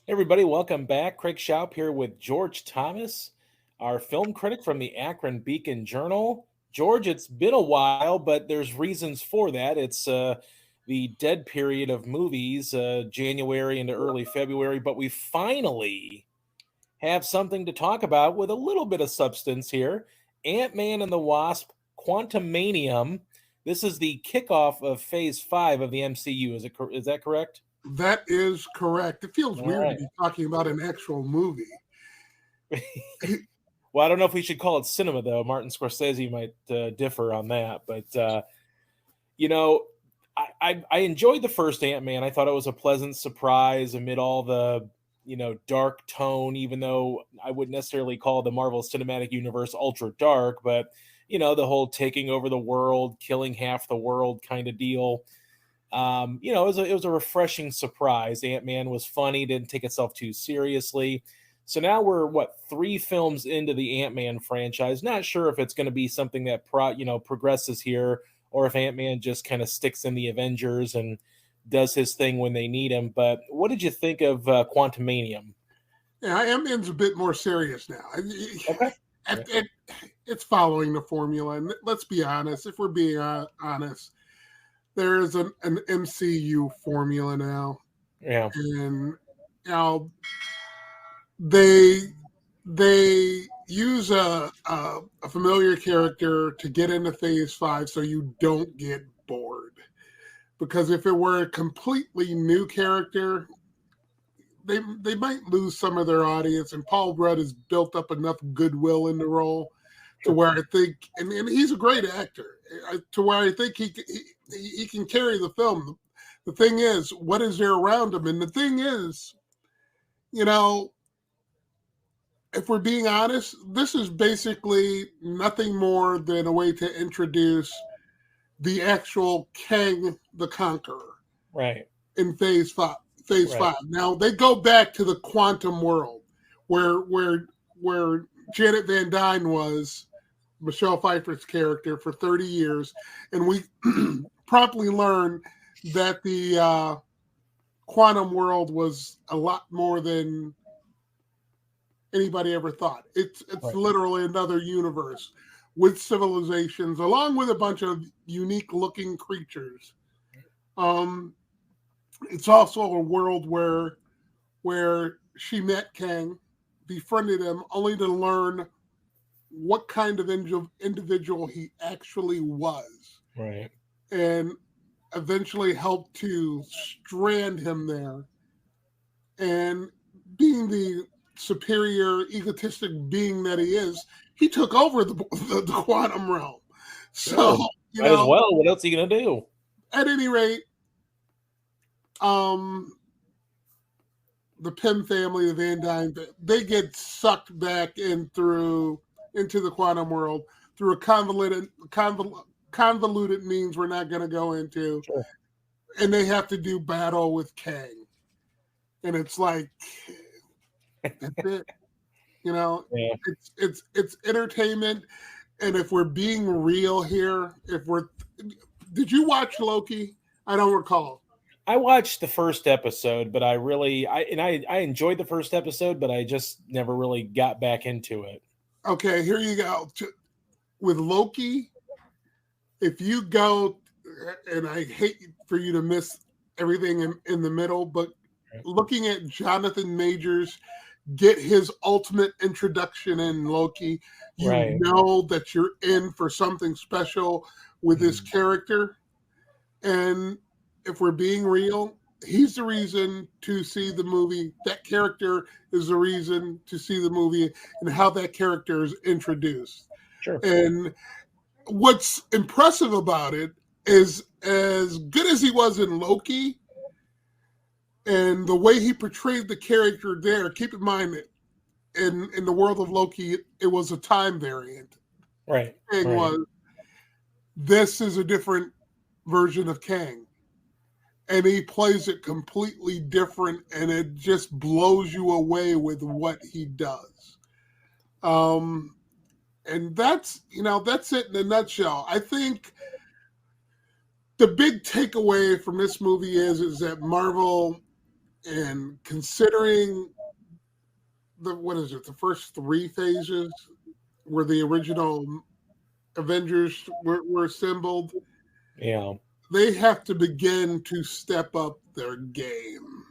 Everybody, welcome back. Craig Schaup here with George Thomas, our film critic from the Akron Beacon Journal. George, it's been a while, but there's reasons for that. It's the dead period of movies, January into early February, but we finally have something to talk about with a little bit of substance here. Ant-Man and the Wasp, Quantumanium. This is the kickoff of Phase 5 of the MCU. Is that correct? That is correct. It feels All weird to right. be talking about an actual movie. Well, I don't know if we should call it cinema, though. Martin Scorsese might differ on that. But, you know, I enjoyed the first Ant-Man. I thought it was a pleasant surprise amid all the, dark tone, even though I wouldn't necessarily call the Marvel Cinematic Universe ultra dark. But, the whole taking over the world, killing half the world kind of deal. It was a refreshing surprise. Ant-Man was funny, didn't take itself too seriously. So now we're 3 films into the Ant-Man franchise. Not sure if it's going to be something that progresses here, or if Ant-Man just kind of sticks in the Avengers and does his thing when they need him. But what did you think of Quantumanium? Yeah, Ant-Man's a bit more serious now. Okay. It's following the formula. And let's be honest, if we're being honest, there is an MCU formula now. Yeah. And now they use a familiar character to get into Phase 5 so you don't get bored. Because if it were a completely new character, they might lose some of their audience. And Paul Rudd has built up enough goodwill in the role to where I think, and he's a great actor, to where I think he can carry the film. The thing is, what is there around him? And the thing is, if we're being honest, this is basically nothing more than a way to introduce the actual Kang the Conqueror. Right. In Phase 5. Phase Right. 5. Now they go back to the quantum world where Janet Van Dyne was Michelle Pfeiffer's character for 30 years, and we promptly learn that the quantum world was a lot more than anybody ever thought. It's Right. literally another universe with civilizations, along with a bunch of unique looking creatures. It's also a world where she met Kang, befriended him, only to learn what kind of individual he actually was, Right. and eventually helped to strand him there. And being the superior, egotistic being that he is, he took over the quantum realm. So, Sure. Might as well. What else are you gonna do? At any rate, the Pym family, the Van Dyne, they get sucked back into the quantum world through a convoluted means we're not going to go into. Sure. And they have to do battle with Kang. And it's like, that's it. Yeah. It's entertainment. And if we're being real here, did you watch Loki? I don't recall. I watched the first episode, but I enjoyed the first episode, but I just never really got back into it. Okay, here you go. With Loki, if you go, and I hate for you to miss everything in the middle, but looking at Jonathan Majors get his ultimate introduction in Loki, you know that you're in for something special with this character. And if we're being real, he's the reason to see the movie. That character is the reason to see the movie and how that character is introduced. Sure. And what's impressive about it is, as good as he was in Loki and the way he portrayed the character there, keep in mind that in the world of Loki, it was a time variant. Right. Kang this is a different version of Kang. And he plays it completely different, and it just blows you away with what he does. And that's it in a nutshell. I think the big takeaway from this movie is that Marvel And considering the first three phases where the original Avengers were assembled, Yeah. they have to begin to step up their game.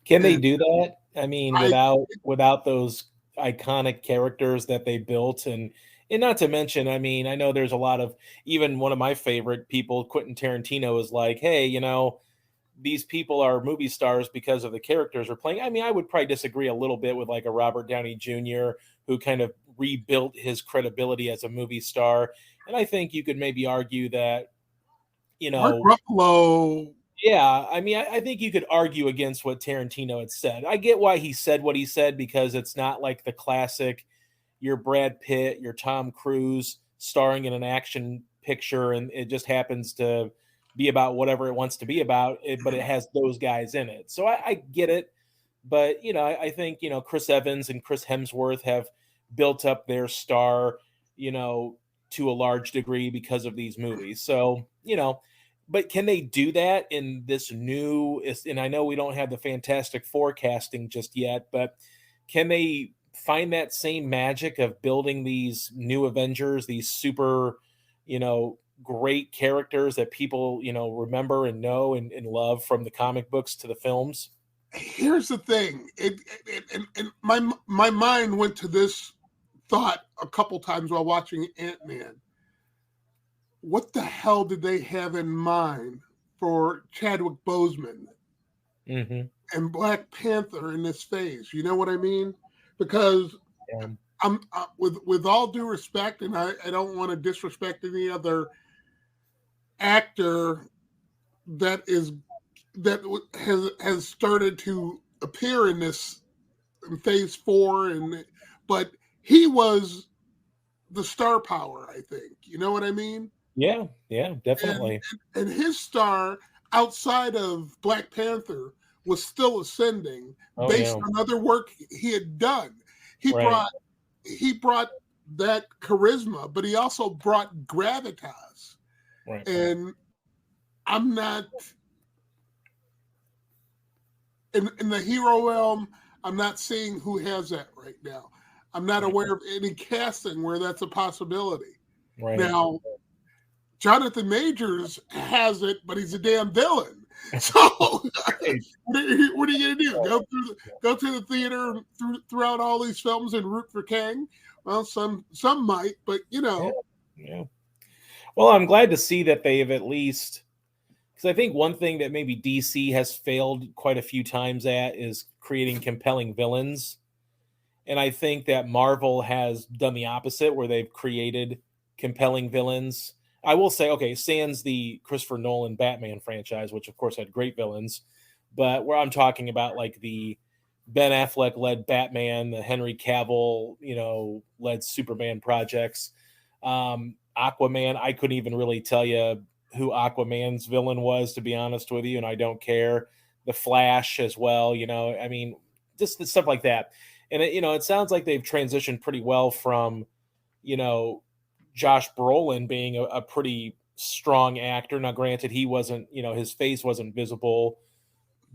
Can they And do that? I mean, I without those iconic characters that they built, and not to mention, I mean, I know there's a lot of, even one of my favorite people, Quentin Tarantino, is like, hey, these people are movie stars because of the characters they're playing. I mean, I would probably disagree a little bit with like a Robert Downey Jr., who kind of rebuilt his credibility as a movie star. And I think you could maybe argue that, you Mark know, Ruffalo. yeah, I mean, I think you could argue against what Tarantino had said. I get why he said what he said, because it's not like the classic, your Brad Pitt, your Tom Cruise starring in an action picture, and it just happens to be about whatever it wants to be about, but it has those guys in it. So I get it. But, I think, Chris Evans and Chris Hemsworth have built up their star, to a large degree because of these movies. So, but can they do that in this new, and I know we don't have the Fantastic Forecasting just yet, but can they find that same magic of building these new Avengers, these super, great characters that people, remember and know and love from the comic books to the films? Here's the thing. And my mind went to this thought a couple times while watching Ant-Man. What the hell did they have in mind for Chadwick Boseman Mm-hmm. and Black Panther in this phase? You know what I mean? Because Yeah. I'm with all due respect, and I don't want to disrespect any other actor that has started to appear in this in phase 4, but he was the star power, I think. You know what I mean? Yeah, yeah, And definitely. and his star outside of Black Panther was still ascending Oh based yeah. on other work he had done. He Right. brought he brought that charisma, but he also brought gravitas. Right. And I'm not in the hero realm. I'm not seeing who has that right now. I'm not Right. aware of any casting where that's a possibility. Right. Now, Jonathan Majors has it, but he's a damn villain. So Right. what are you gonna do? Go to the theater throughout all these films and root for Kang? Well, some might, but Yeah. Yeah. Well, I'm glad to see that they have at least, because I think one thing that maybe DC has failed quite a few times at is creating compelling villains. And I think that Marvel has done the opposite, where they've created compelling villains. I will say, okay, sans the Christopher Nolan Batman franchise, which of course had great villains, but where I'm talking about like the Ben Affleck led Batman, the Henry Cavill, led Superman projects. Aquaman, I couldn't even really tell you who Aquaman's villain was, to be honest with you, and I don't care. The Flash as well, I mean, just the stuff like that. And it sounds like they've transitioned pretty well from, you know, Josh Brolin being a pretty strong actor. Now, granted, he wasn't, his face wasn't visible,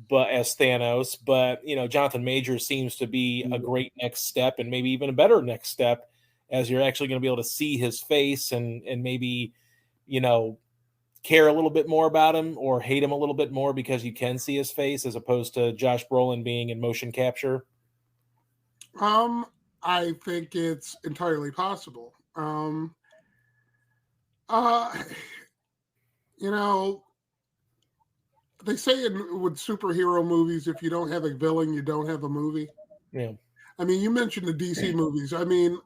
but as Thanos, but Jonathan Majors seems to be a great next step, and maybe even a better next step, as you're actually going to be able to see his face and maybe, you know, care a little bit more about him or hate him a little bit more because you can see his face, as opposed to Josh Brolin being in motion capture. I think it's entirely possible. Uh, you know, they say with superhero movies, if you don't have a villain, you don't have a movie. Yeah. I mean, you mentioned the DC movies. I mean,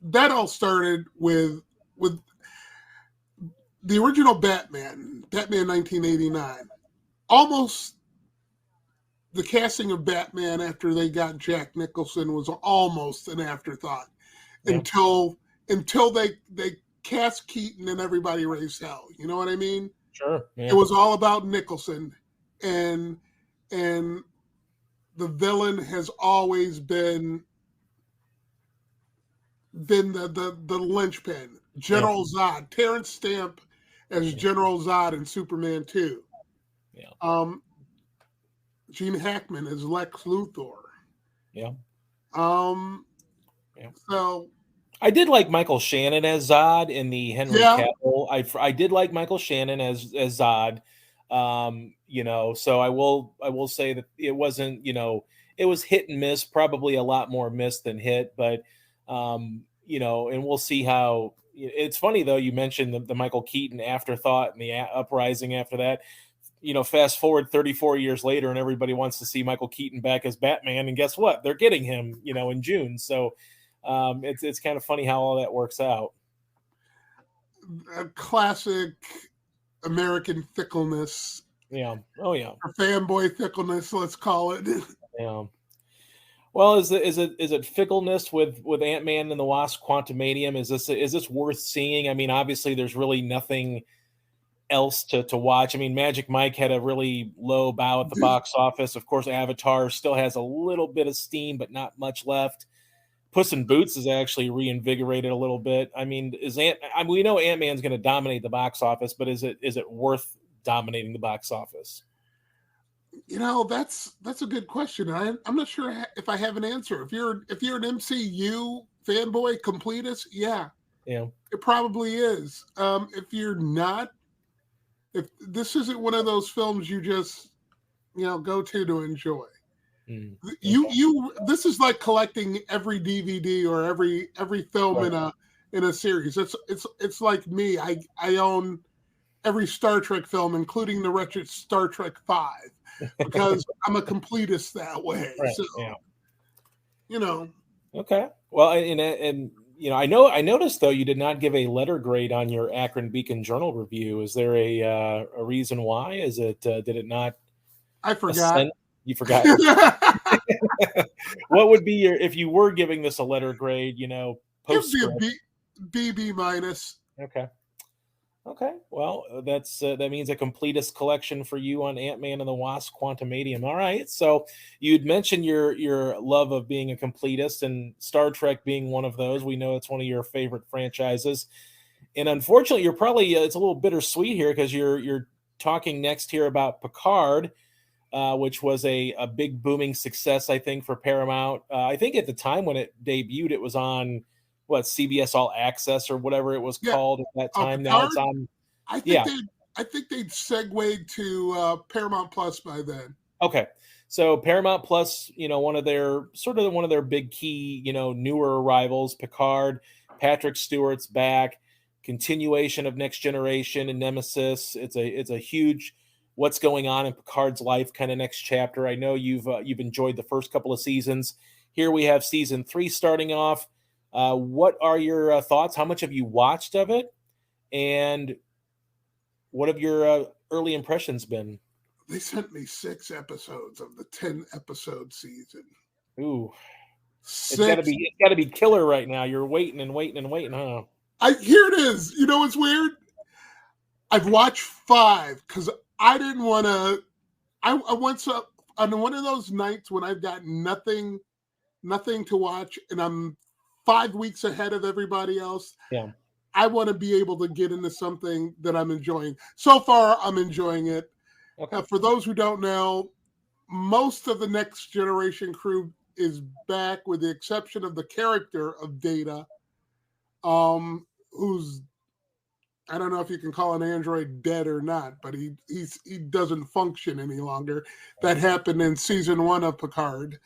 that all started with the original Batman 1989. Almost the casting of Batman after they got Jack Nicholson was almost an afterthought Yeah. until they cast Keaton and everybody raised hell. You know what I mean? Sure. Yeah. It was all about Nicholson, and the villain has always been the linchpin. Yeah. General Zod, Terrence Stamp as General Zod in Superman 2. Yeah. Gene Hackman as Lex Luthor. Yeah. Um, Yeah. so I did like Michael Shannon as Zod in the Henry yeah, Cavill. I did like Michael Shannon as Zod. So I will say that it wasn't, it was hit and miss, probably a lot more miss than hit, but and we'll see how. It's funny though, you mentioned the Michael Keaton afterthought and the uprising after that. Fast forward 34 years later, and everybody wants to see Michael Keaton back as Batman, and guess what? They're getting him, in June. So it's kind of funny how all that works out. a classic American fickleness, Yeah. Oh yeah. or fanboy fickleness, let's call it. Yeah. Well, is it fickleness with Ant-Man and the Wasp: Quantumania? Is this worth seeing? I mean, obviously, there's really nothing else to watch. I mean, Magic Mike had a really low bow at the box office. Of course, Avatar still has a little bit of steam, but not much left. Puss in Boots is actually reinvigorated a little bit. I mean, we know Ant-Man's going to dominate the box office, but is it worth dominating the box office? That's a good question. I'm not sure if I have an answer. If you're an MCU fanboy completist, yeah, Yeah. it probably is. If you're not, if this isn't one of those films you just go to enjoy. Mm, This is like collecting every DVD or every film right. in a series. It's like me. I own every Star Trek film, including the wretched Star Trek V, because I'm a completist that way. Right. So Yeah. you know, Okay. Well, I noticed though you did not give a letter grade on your Akron Beacon Journal review. Is there a reason why? Is it did it not I forgot. ascend? You forgot. What would be if you were giving this a letter grade? It'd be a Postscript. B minus. Okay. Okay. Well, that means a completist collection for you on Ant-Man and the Wasp: Quantumania. All right. So you'd mentioned your love of being a completist and Star Trek being one of those. We know it's one of your favorite franchises. And unfortunately, you're probably it's a little bittersweet here because you're talking next here about Picard, which was a big booming success, I think, for Paramount. I think at the time when it debuted, it was on CBS All Access or whatever it was Yeah. called at that time. Now Picard? it's on. I think Yeah. they'd segued to Paramount Plus by then. Okay. So Paramount Plus, one of their big key, newer arrivals, Picard, Patrick Stewart's back, continuation of Next Generation and Nemesis. It's a huge what's going on in Picard's life kind of next chapter. I know you've enjoyed the first couple of seasons. Here we have season 3 starting off. What are your thoughts? How much have you watched of it? And what have your early impressions been? They sent me 6 episodes of the 10-episode season. Ooh, 6. it's gotta be killer right now. You're waiting and waiting and waiting, huh? Here it is. You know what's weird? I've watched 5 because I didn't want to. I went on one of those nights when I've got nothing to watch, and I'm 5 weeks ahead of everybody else. Yeah. I want to be able to get into something that I'm enjoying. So far, I'm enjoying it. Okay. For those who don't know, most of the Next Generation crew is back, with the exception of the character of Data, who's, I don't know if you can call an android dead or not, but he doesn't function any longer. That happened in season 1 of Picard.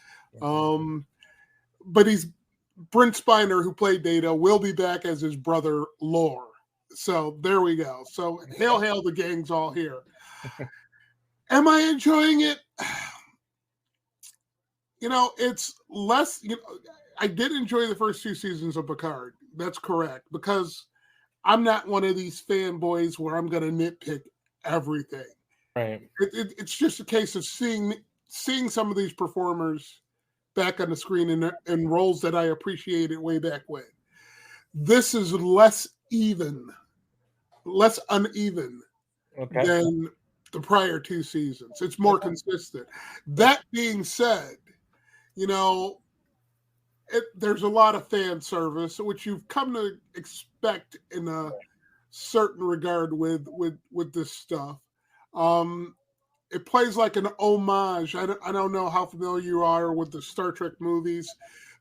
But he's Brent Spiner, who played Data, will be back as his brother Lore. So there we go. So hail, the gang's all here. Am I enjoying it? It's less. I did enjoy the first 2 seasons of Picard. That's correct, because I'm not one of these fanboys where I'm going to nitpick everything. Right. It's just a case of seeing some of these performers back on the screen in roles that I appreciated way back when. This is less uneven than the prior 2 seasons. It's more consistent. That being said, there's a lot of fan service, which you've come to expect in a certain regard with this stuff. it plays like an homage. I don't know how familiar you are with the Star Trek movies,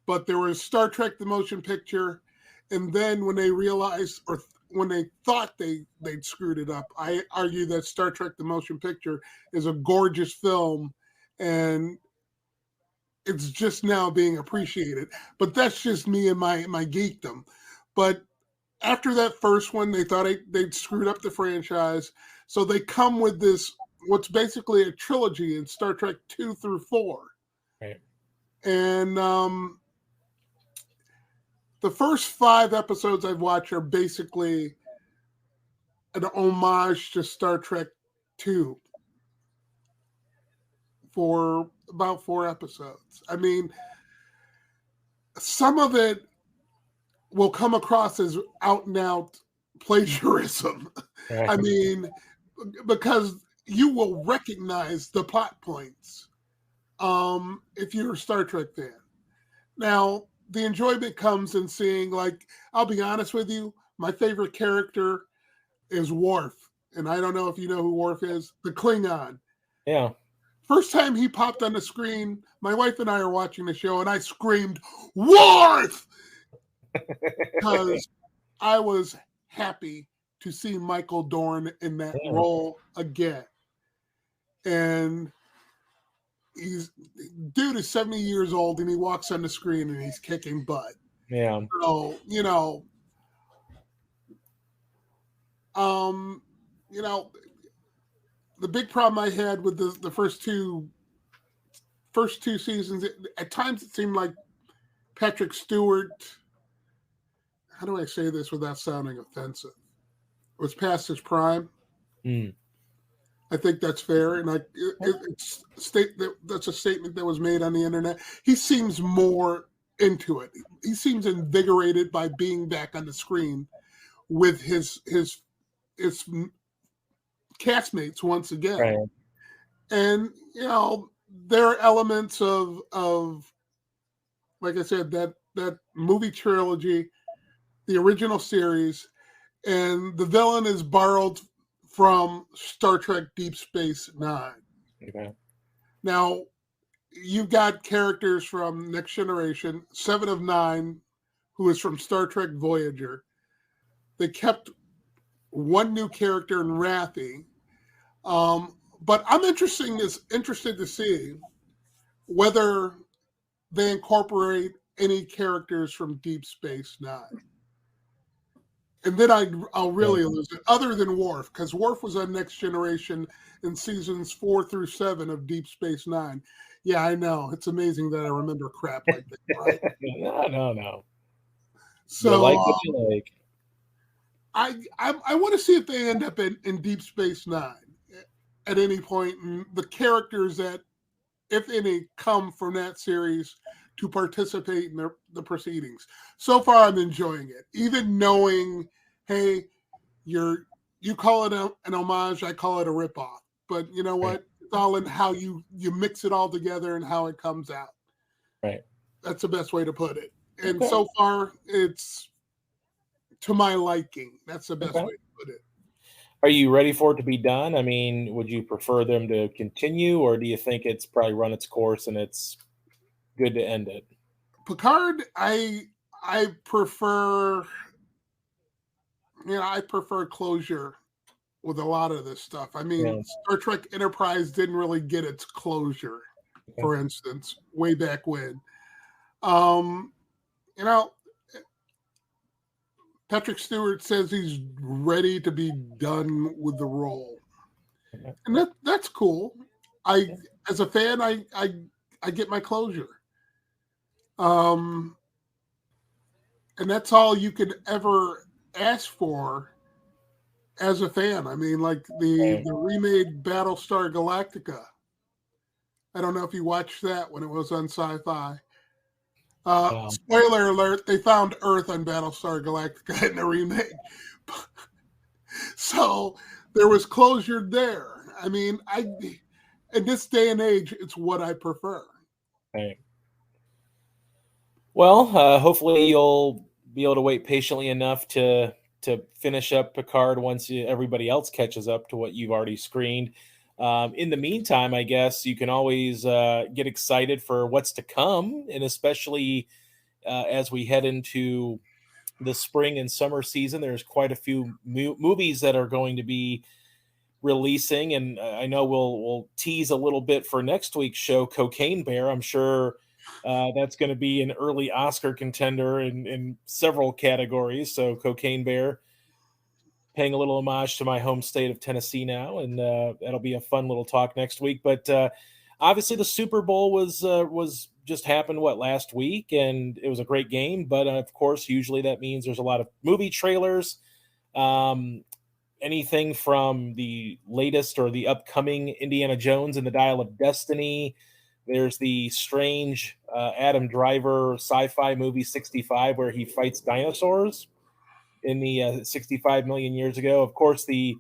but there was Star Trek the motion picture, and then when they realized, or when they thought they'd screwed it up, I argue that Star Trek the motion picture is a gorgeous film, and it's just now being appreciated. But that's just me and my geekdom. But after that first one, they thought they'd screwed up the franchise, so they come with this what's basically a trilogy in Star Trek 2 through 4. Right. And the first 5 episodes I've watched are basically an homage to Star Trek 2 for about 4 episodes. I mean, some of it will come across as out and out plagiarism. Right. I mean, because you will recognize the plot points if you're a Star Trek fan. Now, the enjoyment comes in seeing, like, I'll be honest with you, my favorite character is Worf. And I don't know if you know who Worf is, the Klingon. Yeah. First time he popped on the screen, my wife and I are watching the show, and I screamed, Worf! Because I was happy to see Michael Dorn in that role again. And dude is 70 years old, and he walks on the screen and he's kicking butt. Yeah. So, the big problem I had with the first two seasons, at times it seemed like Patrick Stewart, how do I say this without sounding offensive, was past his prime. I think that's fair, and that's a statement that was made on the internet. He seems more into it. He seems invigorated by being back on the screen with his castmates once again. Right. And there are elements of like I said, that movie trilogy, the original series, and the villain is borrowed from Star Trek Deep Space Nine. Okay. Now, you've got characters from Next Generation, 7 of 9, who is from Star Trek Voyager. They kept one new character in Raffi. But I'm interested to see whether they incorporate any characters from Deep Space Nine. And then I'll really lose it, other than Worf, because Worf was on Next Generation in seasons 4 through 7 of Deep Space Nine. Yeah, I know. It's amazing that I remember crap like that, right? No. So you like what you like. I want to see if they end up in Deep Space Nine at any point, and the characters that, if any, come from that series to participate in the proceedings. So far, I'm enjoying it, even knowing, hey, you call it an homage, I call it a ripoff. But you know what? It's all in how you mix it all together and how it comes out. Right. That's the best way to put it. And so far, it's to my liking. That's the best way to put it. Are you ready for it to be done? I mean, would you prefer them to continue, or do you think it's probably run its course and it's good to end it? Picard, I prefer, I prefer closure with a lot of this stuff. I mean, Star Trek Enterprise didn't really get its closure, for instance, way back when. Patrick Stewart says he's ready to be done with the role, and that's cool. As a fan, I get my closure. And that's all you could ever ask for as a fan. I mean, like the remade Battlestar Galactica. I don't know if you watched that when it was on Sci-Fi. Spoiler alert, they found Earth on Battlestar Galactica in the remake. So there was closure there. I mean, in this day and age, it's what I prefer. Right. Well, hopefully you'll be able to wait patiently enough to finish up Picard once everybody else catches up to what you've already screened. In the meantime, I guess you can always get excited for what's to come, and especially as we head into the spring and summer season, there's quite a few movies that are going to be releasing, and I know we'll tease a little bit for next week's show, Cocaine Bear. I'm sure that's going to be an early Oscar contender in several categories. So Cocaine Bear, paying a little homage to my home state of Tennessee now, and that'll be a fun little talk next week. But obviously, the Super Bowl was just happened last week, and it was a great game. But of course, usually that means there's a lot of movie trailers. Anything from the latest or the upcoming Indiana Jones and the Dial of Destiny. There's the strange Adam Driver sci-fi movie 65, where he fights dinosaurs in the 65 million years ago. Of course, the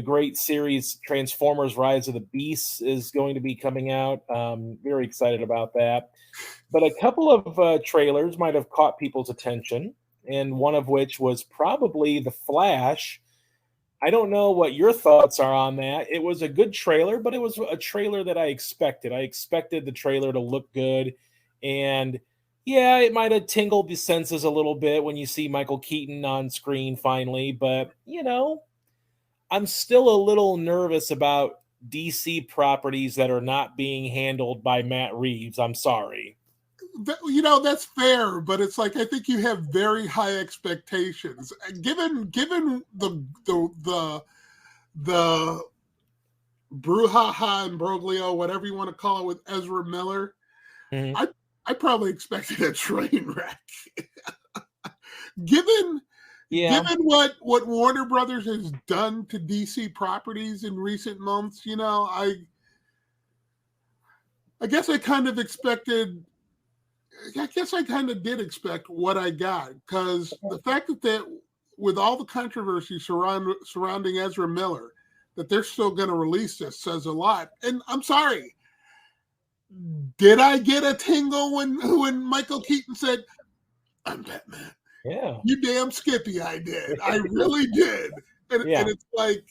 great series Transformers: Rise of the Beasts is going to be coming out. Very excited about that. But a couple of trailers might have caught people's attention, and one of which was probably The Flash. I don't know what your thoughts are on that. It was a good trailer, but it was a trailer that I expected. I expected the trailer to look good. And yeah, it might have tingled the senses a little bit when you see Michael Keaton on screen finally. But, I'm still a little nervous about DC properties that are not being handled by Matt Reeves. I'm sorry. That's fair, but it's like I think you have very high expectations. Given the brouhaha and broglio, whatever you want to call it, with Ezra Miller, Mhm. I probably expected a train wreck. given Yeah. given what Warner Brothers has done to DC properties in recent months, I guess I kind of expected. I guess I kind of did expect what I got, because the fact that with all the controversy surrounding Ezra Miller, that they're still going to release this says a lot. And I'm sorry, did I get a tingle when Michael Keaton said, "I'm Batman"? Yeah. You damn Skippy, I did. I really did. And Yeah. it's like,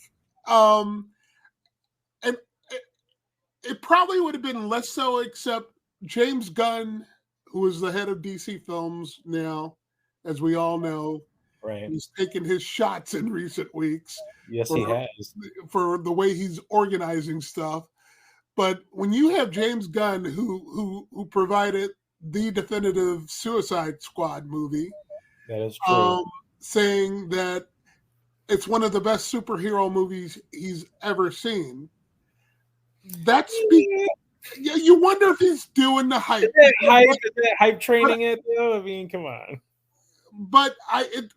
and it probably would have been less so, except James Gunn, who is the head of DC Films now, as we all know, Right. he's taken his shots in recent weeks Yes, he for has. the way he's organizing stuff. But when you have James Gunn, who provided the definitive Suicide Squad movie, That is true. saying that it's one of the best superhero movies he's ever seen, that speaks. Yeah, you wonder if he's doing the hype. Is that hype training it though? I mean, come on. But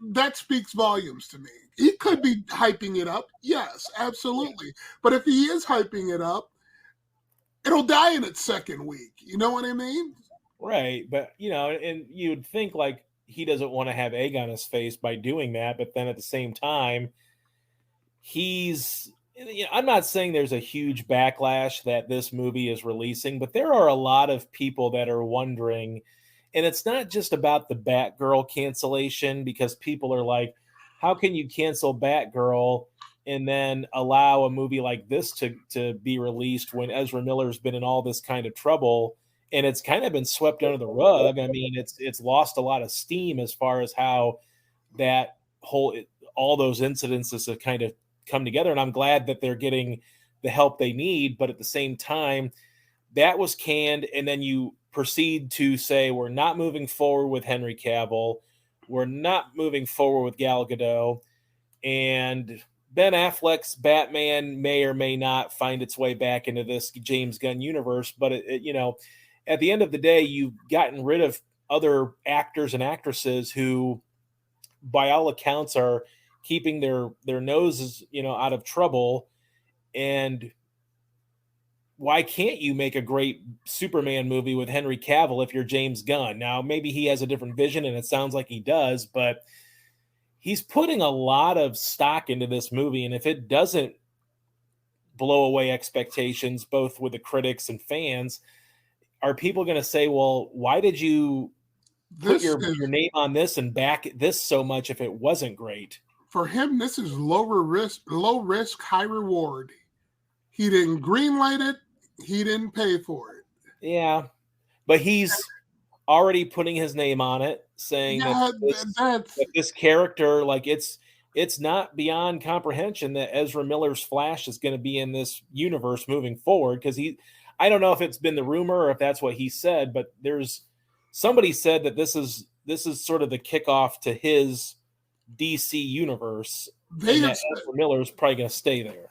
that speaks volumes to me. He could be hyping it up. Yes, absolutely. But if he is hyping it up, it'll die in its second week. You know what I mean? Right. But and you'd think like he doesn't want to have egg on his face by doing that, but then at the same time, I'm not saying there's a huge backlash that this movie is releasing, but there are a lot of people that are wondering, and it's not just about the Batgirl cancellation, because people are like, how can you cancel Batgirl and then allow a movie like this to be released when Ezra Miller's been in all this kind of trouble, and it's kind of been swept under the rug. I mean, it's lost a lot of steam as far as how that whole all those incidences have kind of come together, and I'm glad that they're getting the help they need. But at the same time, that was canned, and then you proceed to say we're not moving forward with Henry Cavill, we're not moving forward with Gal Gadot, and Ben Affleck's Batman may or may not find its way back into this James Gunn universe. But at the end of the day, you've gotten rid of other actors and actresses who, by all accounts, are keeping their noses out of trouble. And why can't you make a great Superman movie with Henry Cavill if you're James Gunn? Now maybe he has a different vision, and it sounds like he does, but he's putting a lot of stock into this movie, and if it doesn't blow away expectations both with the critics and fans, are people going to say, well, why did you put your name on this and back this so much if it wasn't great? For him, this is low risk, high reward. He didn't greenlight it. He didn't pay for it. Yeah, but he's already putting his name on it, saying Yeah, that this character, like it's not beyond comprehension that Ezra Miller's Flash is going to be in this universe moving forward. Because I don't know if it's been the rumor or if that's what he said, but somebody said that this is sort of the kickoff to his DC universe, and that Ezra Miller is probably going to stay there.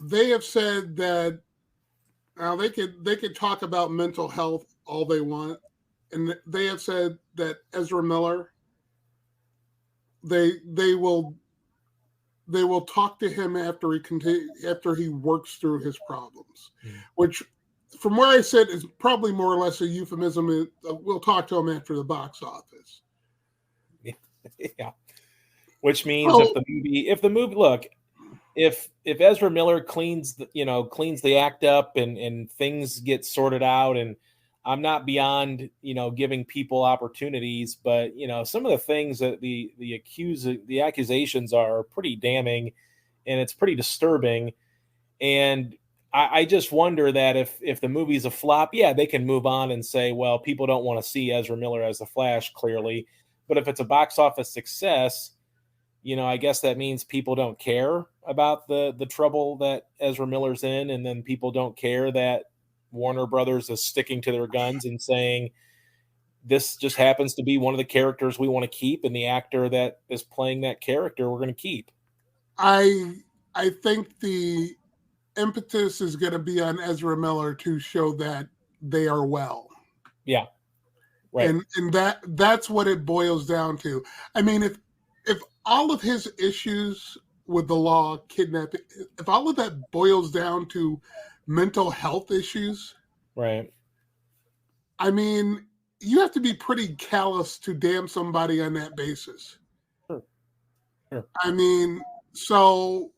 They have said that now they could talk about mental health all they want, and they have said that Ezra Miller, they will talk to him after he works through his problems, which from where I sit is probably more or less a euphemism. We'll talk to him after the box office. Yeah, which means if the movie look, if Ezra Miller cleans the act up and things get sorted out, and I'm not beyond giving people opportunities, but some of the things that the accusations are pretty damning, and it's pretty disturbing, and I just wonder that if the movie's a flop, yeah, they can move on and say, well, people don't want to see Ezra Miller as the Flash, clearly, but if it's a box office success, I guess that means people don't care about the trouble that Ezra Miller's in, and then people don't care that Warner Brothers is sticking to their guns and saying this just happens to be one of the characters we want to keep, and the actor that is playing that character we're going to keep. I think the impetus is going to be on Ezra Miller to show that they are well. Yeah, right. And that's what it boils down to. I mean, if all of his issues with the law, kidnapping, if all of that boils down to mental health issues, right? I mean, you have to be pretty callous to damn somebody on that basis. Sure. I mean, so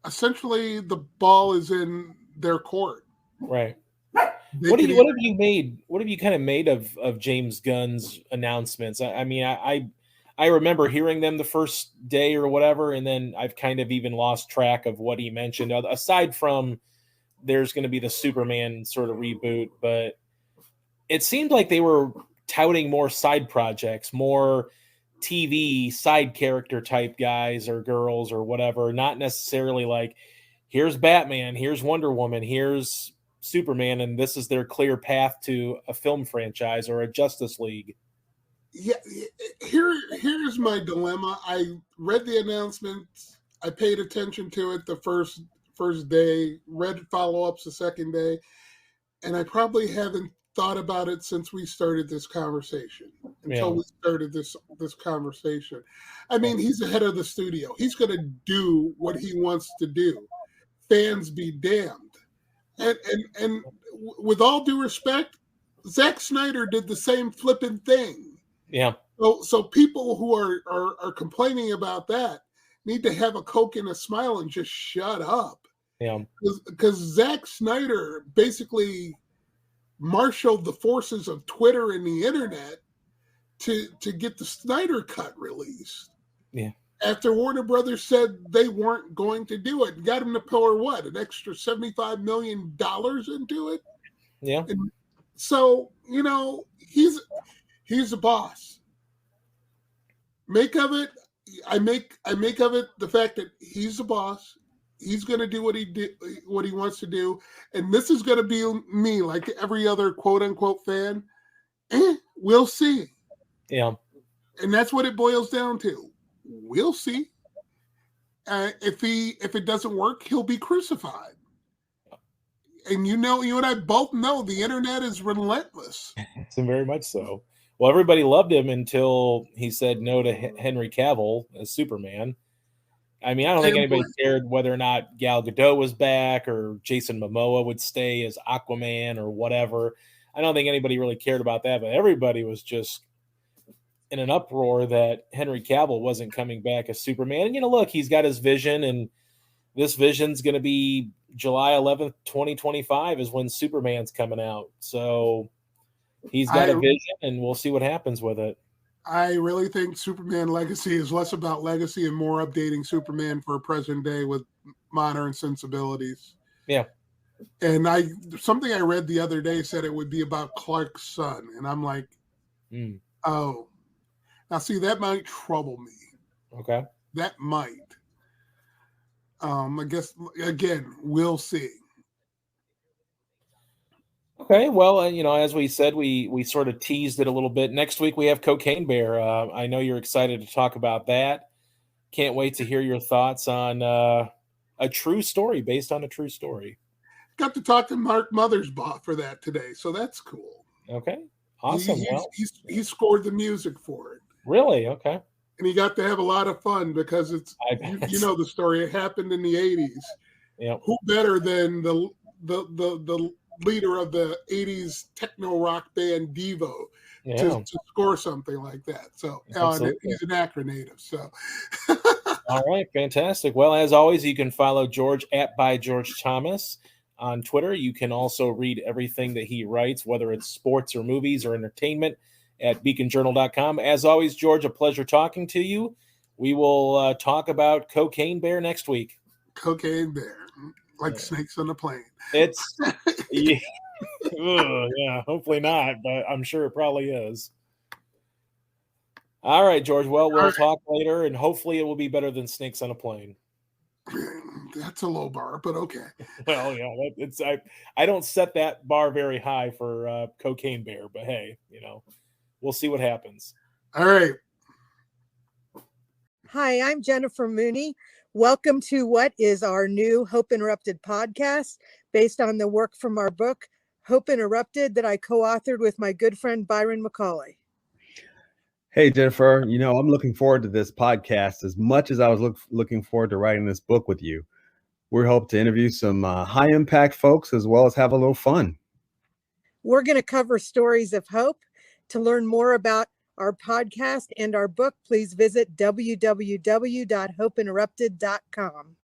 essentially the ball is in their court. Right. What have you kind of made of James Gunn's announcements? I mean, I remember hearing them the first day or whatever, and then I've kind of even lost track of what he mentioned. Aside from there's going to be the Superman sort of reboot, but it seemed like they were touting more side projects, more TV side character type guys or girls or whatever, not necessarily like, here's Batman, here's Wonder Woman, here's Superman, and this is their clear path to a film franchise or a Justice League. Yeah, here's my dilemma. I read the announcement, I paid attention to it the first day, read follow-ups the second day, and I probably haven't thought about it since we started this conversation. We started this conversation. I mean, he's the head of the studio. He's going to do what he wants to do. Fans be damned. And with all due respect, Zack Snyder did the same flipping thing. Yeah. So people who are complaining about that need to have a Coke and a smile and just shut up. Yeah. Because Zack Snyder basically marshaled the forces of Twitter and the internet to get the Snyder Cut released. Yeah. After Warner Brothers said they weren't going to do it, got him to pour an extra $75 million into it. Yeah. And so, he's a boss. I make of it the fact that he's the boss. He's going to do what he wants to do, and this is going to be me, like every other quote unquote fan. We'll see. Yeah, and that's what it boils down to. We'll see. If it doesn't work, he'll be crucified. And you and I both know the internet is relentless. So very much so. Well, everybody loved him until he said no to Henry Cavill as Superman. I mean, I don't think anybody cared whether or not Gal Gadot was back or Jason Momoa would stay as Aquaman or whatever. I don't think anybody really cared about that, but everybody was just in an uproar that Henry Cavill wasn't coming back as Superman. And, look, he's got his vision, and this vision's going to be July 11th, 2025 is when Superman's coming out. So he's got a vision, and we'll see what happens with it. I really think Superman Legacy is less about legacy and more updating Superman for present day with modern sensibilities. Yeah. And something I read the other day said it would be about Clark's son, and I'm like, oh, now see, that might trouble me. Okay. That might. I guess again, we'll see. Okay, well, as we said, we sort of teased it a little bit. Next week we have Cocaine Bear. I know you're excited to talk about that. Can't wait to hear your thoughts on a true story based on a true story. Got to talk to Mark Mothersbaugh for that today, so that's cool. Okay, awesome. He scored the music for it. Really? Okay. And he got to have a lot of fun because it's you know the story. It happened in the 80s. Yeah. Who better than the leader of the 80s techno rock band Devo to score something like that? So he's an Akron native. So all right, fantastic. Well, as always, you can follow George at by George Thomas on Twitter. You can also read everything that he writes, whether it's sports or movies or entertainment, at beaconjournal.com. As always, George, a pleasure talking to you. We will talk about Cocaine Bear next week. Cocaine Bear, like snakes on a plane. It's yeah, hopefully not, but I'm sure it probably is. All right, George. Well, we'll talk later, and hopefully it will be better than snakes on a plane. That's a low bar, but okay. Well, yeah, I don't set that bar very high for Cocaine Bear, but hey, we'll see what happens. All right. Hi, I'm Jennifer Mooney. Welcome to what is our new Hope Interrupted podcast based on the work from our book, Hope Interrupted, that I co-authored with my good friend Byron McCauley. Hey, Jennifer, I'm looking forward to this podcast as much as I was looking forward to writing this book with you. We hope to interview some high-impact folks as well as have a little fun. We're going to cover stories of hope. To learn more about our podcast and our book, please visit www.hopeinterrupted.com.